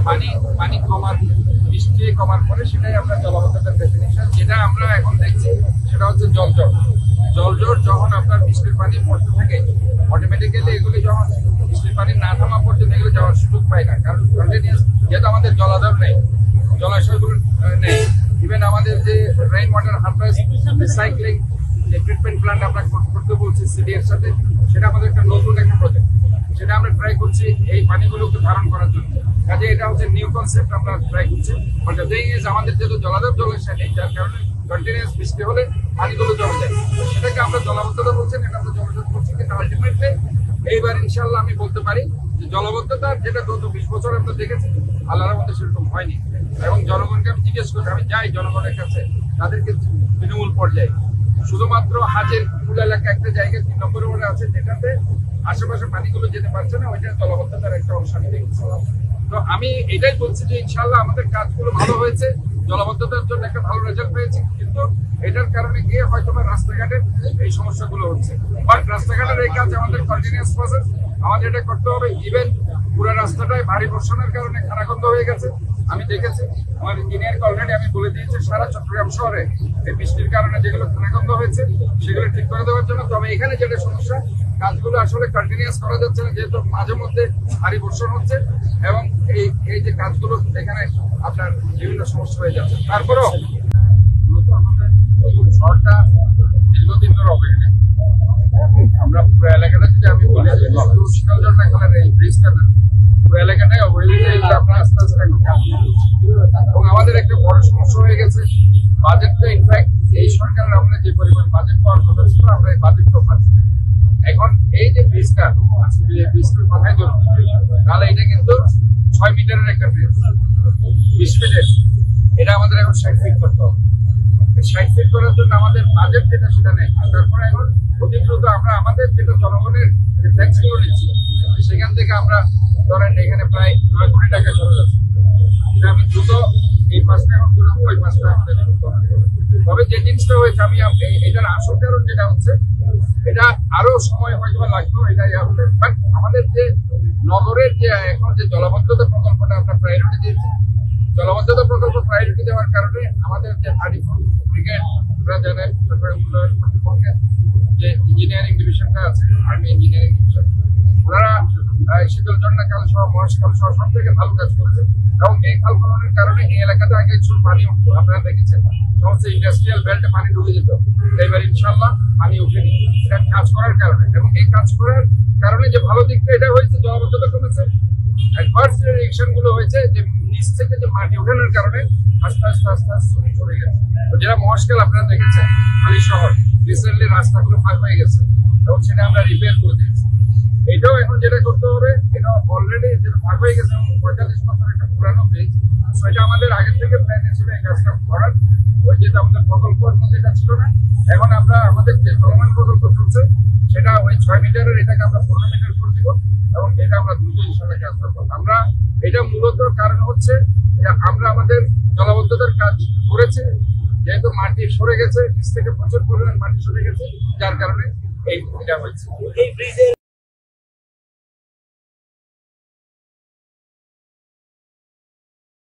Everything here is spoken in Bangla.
পানি পানি কমার বৃষ্টি কমার পরে সেটাই আমরা জলাবদ্ধতার ডেফিনিশন। যেটা আমরা এখন দেখছি সেটা হচ্ছে জলজট। জলজট যখন আপনার বৃষ্টির পানি পড়তে থাকে, অটোমেটিক্যালি এগুলি যখন বৃষ্টির পানি না থামা পর্যন্ত এগুলো যাওয়ার সুযোগ পায় না, কারণ কন্টিনিউস যেহেতু আমাদের জলাধার নেই, জলাশয়গুলো নেই। ইভেন আমাদের যে রেইন ওয়াটার হারভেস্ট রিসাইক্লিং যে ট্রিটমেন্ট প্ল্যান্ট আমরা করতে বলছি সিডি এর সাথে, সেটা আমাদের একটা নতুন একটা প্রজেক্ট। সেটা আমরা ট্রাই করছি এই পানিগুলোকে ধারণ করার জন্য। কাজে এটা হচ্ছে নিউ কনসেপ্ট, আমরা ট্রাই করছি। বাট দ্য থিং ইজ আমাদের যেহেতু জলাধার জলাশয় নেই, যার কারণে কন্টিনিউয়াস বৃষ্টি হলে পানিগুলো জমে যায়। সেটাকে আমরা জলাবদ্ধতা বলছেন, এটা আমরা জলজট করছি। কিন্তু আলটিমেটলি এইবার ইনশাল্লাহ আমি বলতে পারি যে জলাবদ্ধতা যেটা গত 20 বছর আমরা দেখেছি, আল্লাহর মধ্যে সেরকম হয়নি। এবং জনগণকে আমি জিজ্ঞেস করি, আমি যাই জনগণের কাছে, তাদেরকে তৃণমূল পর্যায়ে শুধুমাত্র হাজের কুল এলাকা একটা জায়গায় 3 নম্বর ওয়ার্ডে আছে, যেটাতে আশেপাশে পানিগুলো যেতে পারছে না, ওইটা জলাবদ্ধতার একটা অংশ আমি দেখছি। তো আমি এটাই বলছি যে ইনশাল্লাহ আমাদের কাজগুলো ভালো হয়েছে, জলাবদ্ধতার জন্য একটা ভালো রেজাল্ট পেয়েছি। কিন্তু এটার কারণে গিয়ে হয়তো রাস্তাঘাটের এই সমস্যাগুলো হচ্ছে। বাট রাস্তাঘাটের এই কাজ আমাদের কন্টিনিউয়াস প্রসেস, আমাদের এটা করতে হবে। ইভেন পুরো রাস্তাটায় ভারী বর্ষণের কারণে খানাখন্দ হয়ে গেছে। আমি দেখেছি আমার ইঞ্জিনিয়ারকে অলরেডি আমি বলে দিয়েছি সারা চট্টগ্রাম শহরে এই বৃষ্টির কারণে যেগুলো খানাখন্দ হয়েছে সেগুলো ঠিক করে দেওয়ার জন্য। তবে এখানে যেটা সমস্যা, কাজগুলো আসলে কন্টিনিউয়াস করা যাচ্ছে না, যেহেতু মাঝে মধ্যে ভারী বর্ষণ হচ্ছে এবং এই যে কাজগুলো এখানে আপনার বিভিন্ন সমস্যা হয়ে যাচ্ছে। তারপরেও মূলত আমাদের শহরটা দীর্ঘদিন ধরে অবহেলিত। আমরা পুরো এলাকাটা যদি আমি বলি যে শীতলঝর্ণা খেলার এই ব্রিজটা না, পুরো এলাকাটাই অবহেলিত। আমরা আস্তে আস্তে এখন কাজ করছি এবং আমাদের একটা বড় সমস্যা হয়ে গেছে বাজেটটা। ইনফ্যাক্ট এই সরকারের আমরা যে পরিমাণ বাজেট পাওয়ার কথা ছিল, আমরা এই বাজেটটাও পাচ্ছি না। এখন এই যে ব্রিজটা আজকে যে ব্রিজটার কথাই ধরুন, তাহলে এটা কিন্তু 6 মিটারের একটা ব্রিজ, 20 ফিটের। এটা আমাদের এখন 60 ফিট করতে হবে। 60 ফিট করার জন্য আমাদের বাজেট যেটা সেটা নেই। তারপরে এখন অতি দ্রুত আমরা আমাদের যেটা জনগণের যে ট্যাক্স গুলো নিচ্ছি, সেখান থেকে আমরা ধরেন এখানে প্রায় 9 কোটি টাকা খরচ আছে। এটা আমি দ্রুত এই পাঁচটা এখন করে দেবো, ওই পাঁচটা আমাদের। তবে যে জিনিসটা হয়েছে, আমি এটার আসল কারণ যেটা হচ্ছে, এটা আরো সময় হয়তো লাগবে, এটা হবে। বাট আমাদের যে নগরের যে এখন যে জলাবদ্ধতা প্রকল্পটা আমরা প্রায়োরিটি দিয়েছি, জলাবদ্ধতা প্রকল্প প্রায়োরিটি দেওয়ার কারণে আমাদের যে 34 ব্রিগেড, আপনারা জানেন চট্টগ্রাম উন্নয়ন কর্তৃপক্ষের যে ইঞ্জিনিয়ারিং ডিভিশনটা আছে, আর্মি ইঞ্জিনিয়ারিং ডিভিশন, ওনারা শীতলঝর্ণা কালসহ মহেশখালসহ সব থেকে ভালো কাজ করেছে। এবং এই খাল খননের কারণে এই এলাকাতে আগে একটু পানি উঠতো, আপনারা দেখেছেন সমস্ত ইন্ডাস্ট্রিয়াল বেল্টে পানি ঢুকে যেত। এবার ইনশাল্লাহ পানি উঠেনি, এটা কাজ করার কারণে। এবং এই কাজ করার কারণে যে ভালো দিকটা এটা হয়েছে, জলাবদ্ধতা কমেছে। অ্যাডভান্স যে রিয়েকশন গুলো হয়েছে, যে নিচ থেকে যে মাটি ওঠানোর কারণে আস্তে আস্তে আস্তে আস্তে চলে গেছে। তো যেটা মহেশখাল আপনারা দেখেছেন, খালি শহর রিসেন্টলি রাস্তাগুলো ফাঁক হয়ে গেছে এবং সেটা আমরা রিপেয়ার করে দিয়েছি। এটাও এখন যেটা করতে হবে, এটা অলরেডি যেটা ভাগ হয়ে গেছে 45 বছর একটা পুরানো ব্রিজ, সেটা আমাদের আগের থেকে প্ল্যান ছিল এই কাজটা করার। ওই যেটা আমাদের প্রকল্পের মধ্যে এটা ছিল না। এখন আমরা আমাদের যে চলমান প্রকল্প চলছে, সেটা ওই 6 মিটারের এটাকে আমরা 15 মিটার করে দিব এবং এটা আমরা দ্রুত হিসাবে কাজ করবো। আমরা এটা মূলত কারণ হচ্ছে যে আমরা আমাদের জলাবদ্ধতার কাজ করেছি, যেহেতু মাটি সরে গেছে, নিচ থেকে প্রচুর পরিমাণ মাটি সরে গেছে, যার কারণে এটা হয়েছে। এই ব্রিজের